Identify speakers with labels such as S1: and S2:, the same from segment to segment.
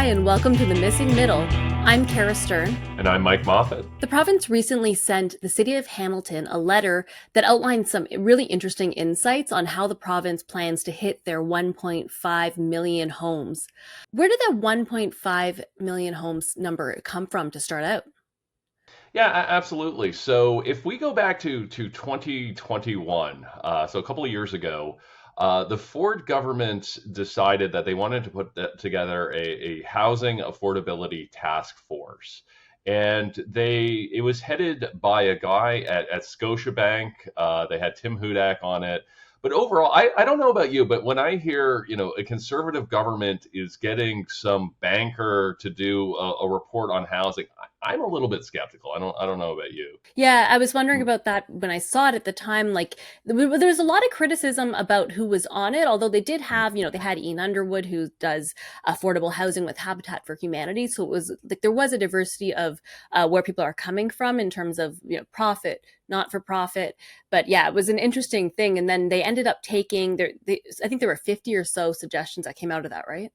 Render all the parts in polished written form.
S1: Hi, and welcome to The Missing Middle. I'm Cara Stern.
S2: And I'm Mike Moffatt.
S1: The province recently sent the city of Hamilton a letter that outlined some really interesting insights on how the province plans to hit their 1.5 million homes. Where did that 1.5 million homes number come from to start out?
S2: Yeah, absolutely. So if we go back to 2021, so a couple of years ago, the Ford government decided that they wanted to put together a housing affordability task force. And it was headed by a guy at Scotiabank. They had Tim Hudak on it. But overall, I don't know about you, but when I hear, a conservative government is getting some banker to do a report on housing, I'm a little bit skeptical. I don't know about you.
S1: Yeah, I was wondering about that when I saw it at the time. Like, there's a lot of criticism about who was on it, although they did have, they had Ian Underwood, who does affordable housing with Habitat for Humanity. So it was like there was a diversity of where people are coming from in terms of, profit, not for profit. But yeah, it was an interesting thing. And then they ended up taking I think there were 50 or so suggestions that came out of that, right?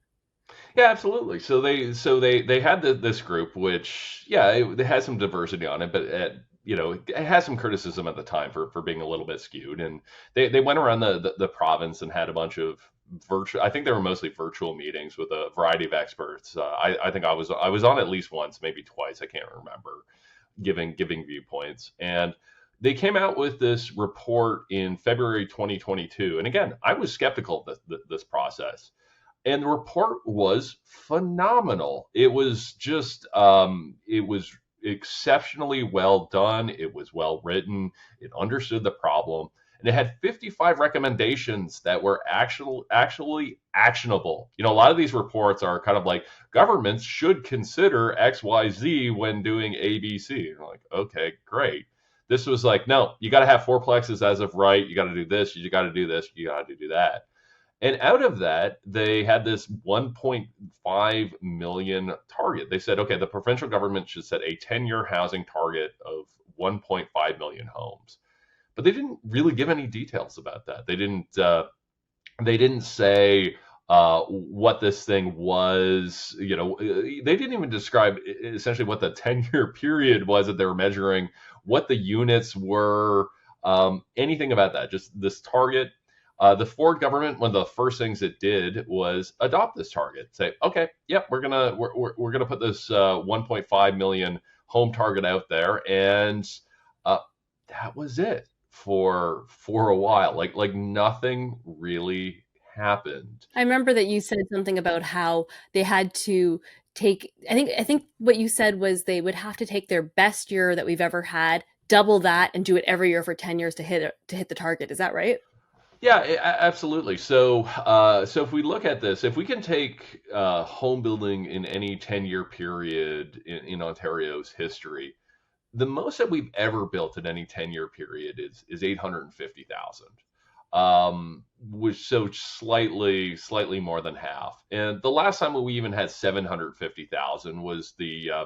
S2: Yeah, absolutely. So they had this group, which they had some diversity on it, but it had some criticism at the time for being a little bit skewed, and they went around the province and had a bunch of virtual. I think they were mostly virtual meetings with a variety of experts. I think I was on at least once, maybe twice. I can't remember giving viewpoints, and they came out with this report in February 2022. And again, I was skeptical of this process. And the report was phenomenal. It was just, it was exceptionally well done. It was well written. It understood the problem, and it had 55 recommendations that were actually actionable. A lot of these reports are kind of like governments should consider X, Y, Z when doing A, B, C. And you're like, okay, great. This was like, no, you got to have fourplexes as of right. You got to do this. You got to do this. You got to do that. And out of that, they had this 1.5 million target. They said, okay, the provincial government should set a 10-year housing target of 1.5 million homes. But they didn't really give any details about that. They didn't. They didn't say what this thing was. They didn't even describe essentially what the 10-year period was that they were measuring, what the units were, anything about that. Just this target. The Ford government, one of the first things it did was adopt this target. Say, okay, yep, we're gonna put this 1.5 million home target out there, and that was it for a while. Like nothing really happened.
S1: I remember that you said something about how they had to take, I think what you said was they would have to take their best year that we've ever had, double that, and do it every year for 10 years to hit the target. Is that right?
S2: Yeah, absolutely. So if we look at this, if we can take home building in any 10-year period in Ontario's history, the most that we've ever built in any 10-year period is 850,000, which so slightly more than half. And the last time we even had 750,000 was a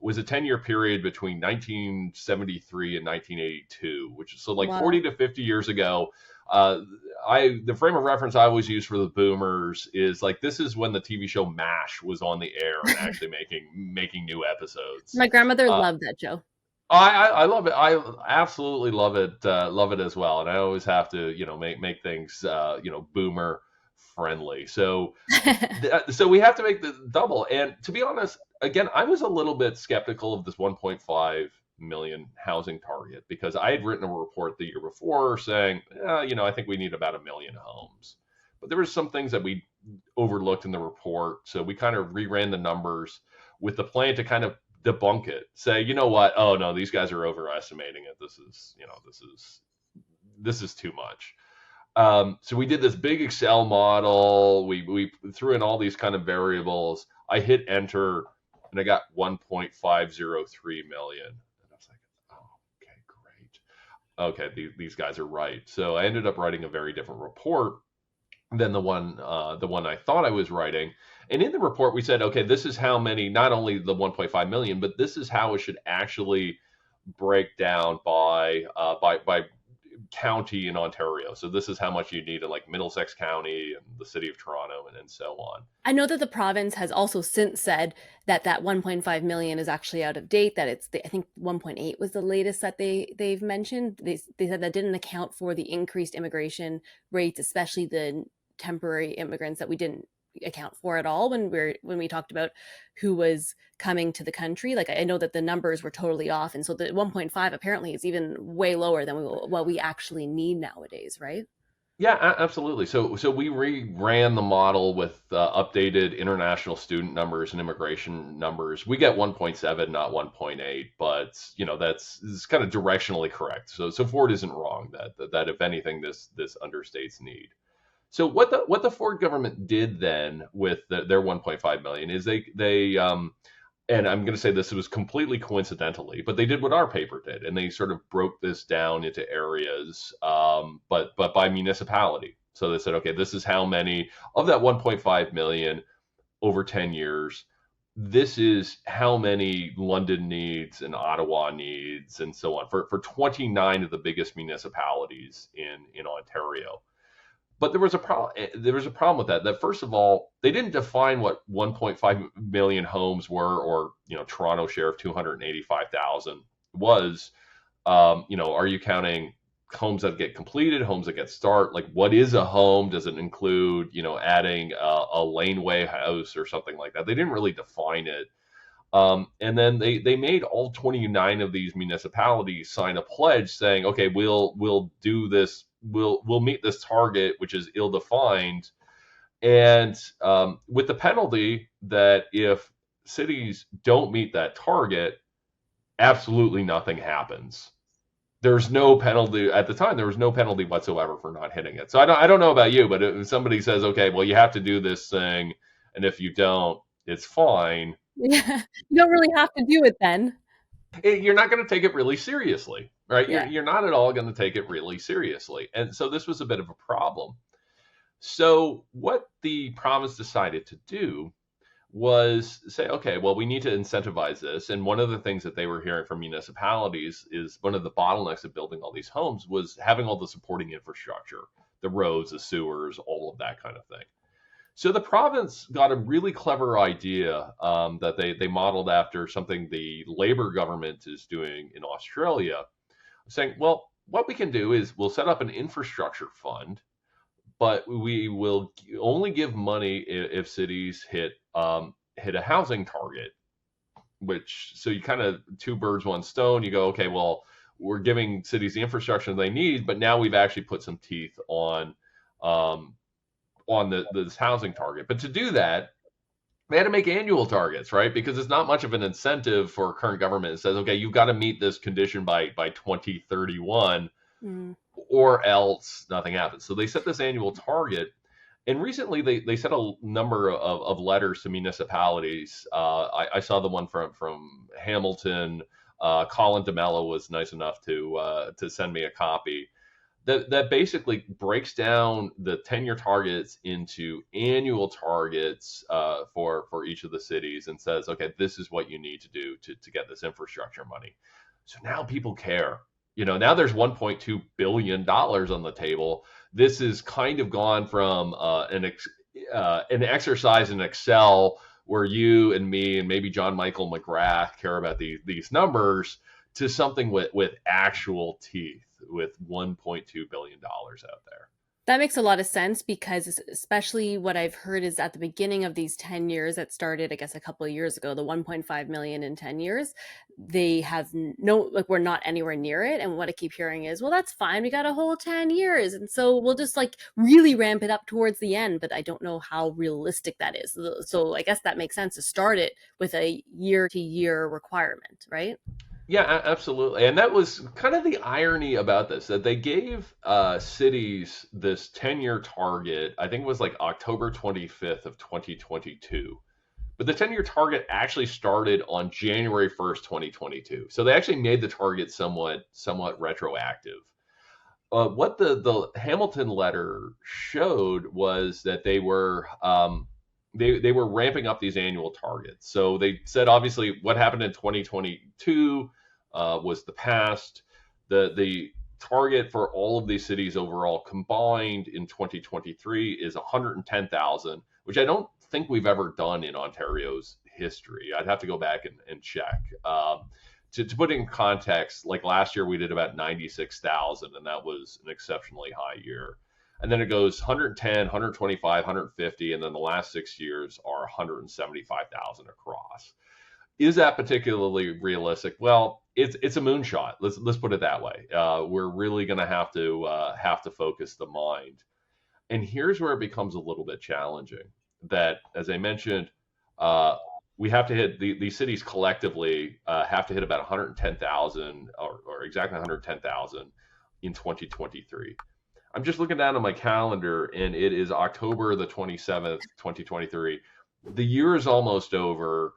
S2: 10-year period between 1973 and 1982, which is so like
S1: Wow.
S2: 40 to 50 years ago. The frame of reference I always use for the boomers is like this is when the TV show MASH was on the air and actually making new episodes.
S1: My grandmother
S2: Uh,
S1: loved that show.
S2: I love it. I absolutely love it as well. And I always have to make things boomer friendly. So we have to make the double. And to be honest, again, I was a little bit skeptical of this 1.5 million housing target because I had written a report the year before saying, I think we need about a million homes. But there were some things that we overlooked in the report. So we kind of reran the numbers with the plan to kind of debunk it. Say, you know what? Oh no, these guys are overestimating it. This is too much. So we did this big Excel model. We threw in all these kind of variables. I hit enter and I got 1.503 million. And I was like, oh, okay, great. Okay, these guys are right. So I ended up writing a very different report than the one I thought I was writing. And in the report, we said, okay, this is how many, not only the 1.5 million, but this is how it should actually break down by county in Ontario. So this is how much you need in like Middlesex County and the city of Toronto and so on.
S1: I know that the province has also since said that that 1.5 million is actually out of date. That I think 1.8 was the latest that they've mentioned. They said that didn't account for the increased immigration rates, especially the temporary immigrants that we didn't account for at all when we talked about who was coming to the country. Like I know that the numbers were totally off, and so the 1.5 apparently is even way lower than what we actually need nowadays, right?
S2: Yeah, absolutely. So we ran the model with updated international student numbers and immigration numbers. We get 1.7, not 1.8, but that's it's kind of directionally correct. So Ford isn't wrong that if anything this understates need. So what the Ford government did then with their 1.5 million is they and I'm going to say this was completely coincidentally, but they did what our paper did, and they sort of broke this down into areas, but by municipality. So they said, okay, this is how many of that 1.5 million over 10 years. This is how many London needs and Ottawa needs, and so on for 29 of the biggest municipalities in Ontario. But there was a problem. There was a problem with that. That first of all, they didn't define what 1.5 million homes were, or Toronto share of 285,000 was. Are you counting homes that get completed, homes that get start? Like, what is a home? Does it include adding a laneway house or something like that? They didn't really define it. And then they made all 29 of these municipalities sign a pledge saying, okay, we'll do this, we'll meet this target, which is ill defined, and with the penalty that if cities don't meet that target, absolutely nothing happens. There's no penalty at the time. There was no penalty whatsoever for not hitting it. So I don't know about you, but if somebody says, okay, well, you have to do this thing, and if you don't, it's fine.
S1: Yeah, you don't really have to do it then.
S2: You're not going to take it really seriously, right? You're,
S1: Yeah.
S2: you're not at all going to take it really seriously. And so this was a bit of a problem. So what the province decided to do was say, okay, well, we need to incentivize this. And one of the things that they were hearing from municipalities is one of the bottlenecks of building all these homes was having all the supporting infrastructure, the roads, the sewers, all of that kind of thing. So the province got a really clever idea that they modeled after something the Labor government is doing in Australia, saying, well, what we can do is we'll set up an infrastructure fund, but we will only give money if cities hit a housing target. Which so you kind of two birds one stone. You go, okay, well, we're giving cities the infrastructure they need, but now we've actually put some teeth um, on this housing target. But to do that, they had to make annual targets, right? Because it's not much of an incentive for a current government that says, okay, you've got to meet this condition by 2031,
S1: Mm.
S2: or else nothing happens. So they set this annual target. And recently, they sent a number of letters to municipalities. I saw the one from Hamilton. Colin DeMello was nice enough to send me a copy that basically breaks down the 10-year targets into annual targets for each of the cities and says, okay, this is what you need to do to get this infrastructure money. So now people care. Now there's $1.2 billion on the table. This has kind of gone from an exercise in Excel where you and me and maybe John Michael McGrath care about these numbers to something with actual teeth, with $1.2 billion out there.
S1: That makes a lot of sense because especially what I've heard is at the beginning of these 10 years that started, I guess, a couple of years ago, the 1.5 million in 10 years, they have like, we're not anywhere near it. And what I keep hearing is, well, that's fine. We got a whole 10 years. And so we'll just like really ramp it up towards the end. But I don't know how realistic that is. So I guess that makes sense to start it with a year to year requirement, right?
S2: Yeah, absolutely. And that was kind of the irony about this, that they gave cities this 10-year target. I think it was like October 25th of 2022. But the 10-year target actually started on January 1st, 2022. So they actually made the target somewhat retroactive. What the Hamilton letter showed was that they were ramping up these annual targets. So they said, obviously, what happened in 2022 was the past. The target for all of these cities overall combined in 2023 is 110,000, which I don't think we've ever done in Ontario's history. I'd have to go back and check. To put it in context, like last year we did about 96,000, and that was an exceptionally high year. And then it goes 110, 125, 150, and then the last 6 years are 175,000 across. Is that particularly realistic? Well, it's a moonshot. Let's put it that way. We're really going to have to focus the mind. And here's where it becomes a little bit challenging. That, as I mentioned, uh, we have to hit these cities collectively have to hit about 110,000 or exactly 110,000 in 2023. I'm just looking down on my calendar, and it is October the 27th, 2023. The year is almost over.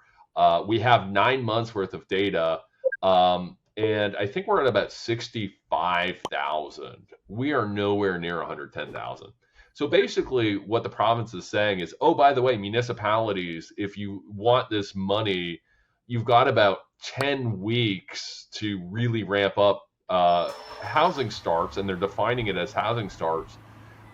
S2: We have 9 months worth of data, and I think we're at about 65,000. We are nowhere near 110,000. So basically, what the province is saying is, oh, by the way, municipalities, if you want this money, you've got about 10 weeks to really ramp up housing starts, and they're defining it as housing starts,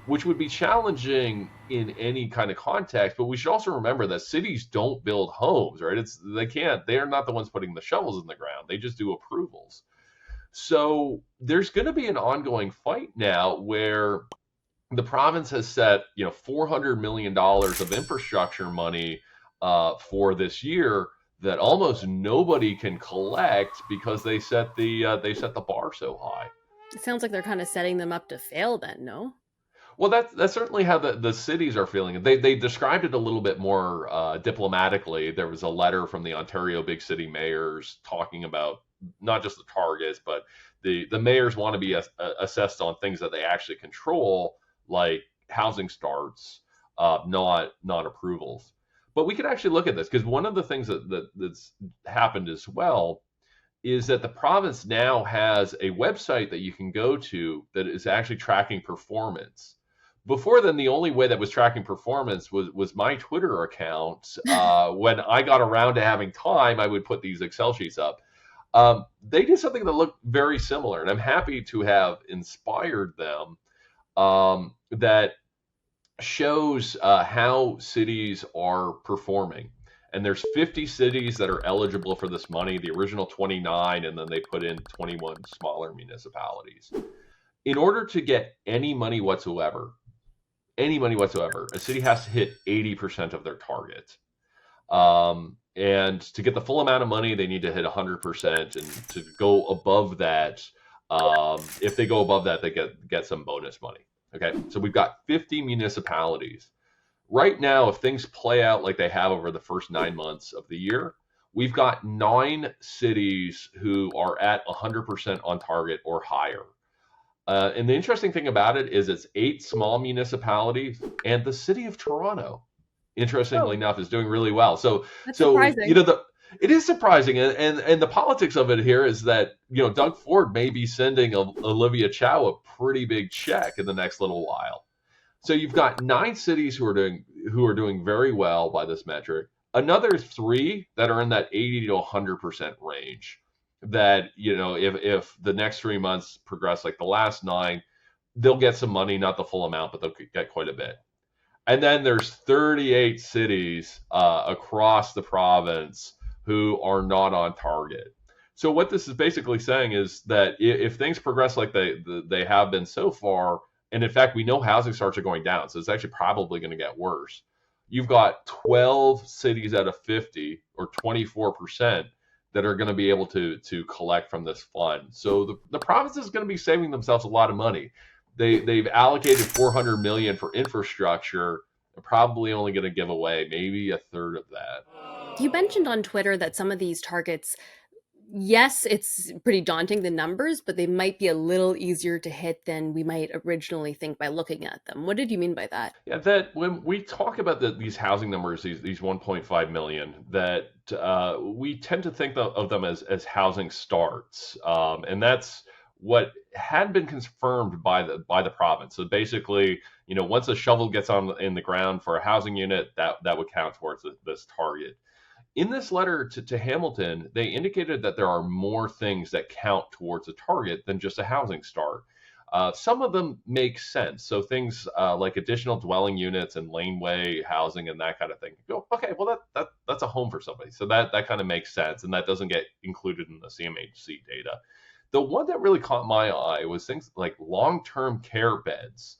S2: which would be challenging in any kind of context. But we should also remember that cities don't build homes, right? They can't. They are not the ones putting the shovels in the ground. They just do approvals. So there's going to be an ongoing fight now where the province has set, $400 million of infrastructure money for this year that almost nobody can collect because they set the bar so high.
S1: It sounds like they're kind of setting them up to fail then, no?
S2: Well, that's certainly how the cities are feeling it. They described it a little bit more diplomatically. There was a letter from the Ontario big city mayors talking about not just the targets, but the mayors want to be assessed on things that they actually control, like housing starts, not approvals. But we could actually look at this because one of the things that's happened as well is that the province now has a website that you can go to that is actually tracking performance. Before then, the only way that was tracking performance was my Twitter account. When I got around to having time, I would put these Excel sheets up. They did something that looked very similar, and I'm happy to have inspired them. That shows how cities are performing. And there's 50 cities that are eligible for this money, the original 29, and then they put in 21 smaller municipalities. In order to get any money whatsoever, a city has to hit 80% of their target. And to get the full amount of money, they need to hit 100%. And to go above that, if they go above that, they get some bonus money. Okay, so we've got 50 municipalities. Right now, if things play out like they have over the first 9 months of the year, we've got 9 cities who are at 100% on target or higher. And the interesting thing about it is it's 8 small municipalities, and the city of Toronto, interestingly
S1: Oh,
S2: enough, is doing really well. So,
S1: that's
S2: so
S1: surprising.
S2: it is surprising, and the politics of it here is that Doug Ford may be sending Olivia Chow a pretty big check in the next little while. So you've got 9 cities who are doing very well by this metric. Another 3 that are in that 80 to 100% range. That if the next 3 months progress like the last 9, they'll get some money, not the full amount, but they'll get quite a bit. And then there's 38 cities across the province who are not on target. So what this is basically saying is that if things progress like they have been so far, and in fact we know housing starts are going down, so it's actually probably going to get worse. You've got 12 cities out of 50, or 24%, that are going to be able to collect from this fund. So the province is going to be saving themselves a lot of money. They've allocated 400 million for infrastructure. They're probably only going to give away maybe a third of that.
S1: You mentioned on Twitter that some of these targets, yes, it's pretty daunting, the numbers, but they might be a little easier to hit than we might originally think by looking at them. What did you mean by that?
S2: Yeah, that when we talk about these housing numbers, these 1.5 million, that we tend to think of them as housing starts, and that's what had been confirmed by the province. So basically, once a shovel gets on in the ground for a housing unit, that would count towards this target. In this letter to Hamilton, they indicated that there are more things that count towards a target than just a housing start. Some of them make sense. So things like additional dwelling units and laneway housing and that kind of thing. You go, okay, well that's a home for somebody. So that kind of makes sense, and that doesn't get included in the CMHC data. The one that really caught my eye was things like long-term care beds.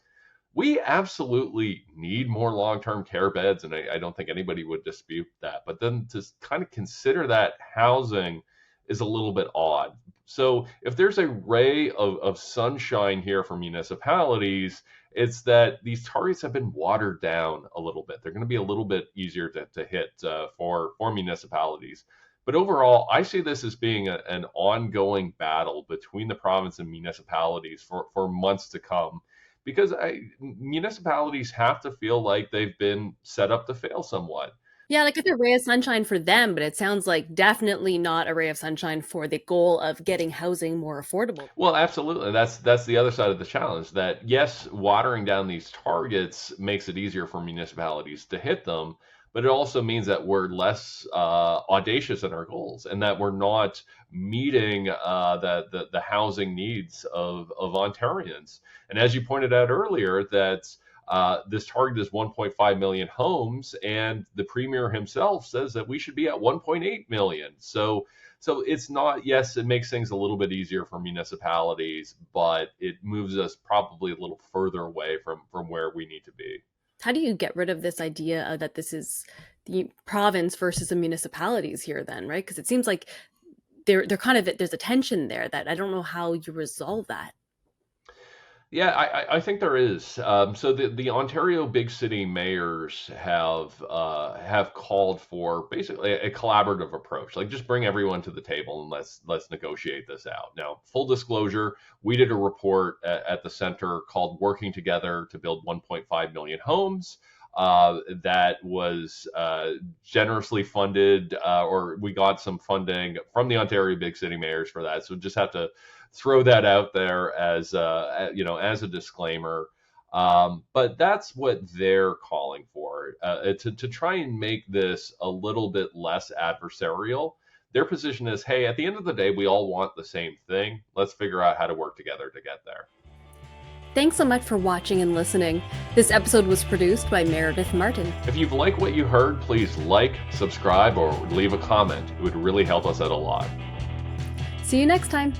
S2: We absolutely need more long-term care beds, and I don't think anybody would dispute that. But then to kind of consider that housing is a little bit odd. So if there's a ray of sunshine here for municipalities, it's that these targets have been watered down a little bit. They're going to be a little bit easier to hit for municipalities. But overall, I see this as being an ongoing battle between the province and municipalities for months to come, because municipalities have to feel like they've been set up to fail somewhat.
S1: Yeah, like it's a ray of sunshine for them, but it sounds like definitely not a ray of sunshine for the goal of getting housing more affordable.
S2: Well, absolutely. That's the other side of the challenge. That yes, watering down these targets makes it easier for municipalities to hit them, but it also means that we're less audacious in our goals, and that we're not meeting the housing needs of Ontarians. And as you pointed out earlier, that this target is 1.5 million homes, and the premier himself says that we should be at 1.8 million. So it's not, yes, it makes things a little bit easier for municipalities, but it moves us probably a little further away from where we need to be.
S1: How do you get rid of this idea that this is the province versus the municipalities here then, right? Because it seems like they're kind of, there's a tension there that I don't know how you resolve that.
S2: Yeah, I think there is. So the Ontario big city mayors have called for basically a collaborative approach. Like just bring everyone to the table and let's negotiate this out. Now, full disclosure, we did a report at the center called "Working Together to Build 1.5 Million Homes." That was generously funded, or we got some funding from the Ontario big city mayors for that. So just have to throw that out there as as a disclaimer. But that's what they're calling for, to try and make this a little bit less adversarial. Their position is, hey, at the end of the day, we all want the same thing. Let's figure out how to work together to get there.
S1: Thanks so much for watching and listening. This episode was produced by Meredith Martin.
S2: If you've liked what you heard, please like, subscribe, or leave a comment. It would really help us out a lot.
S1: See you next time.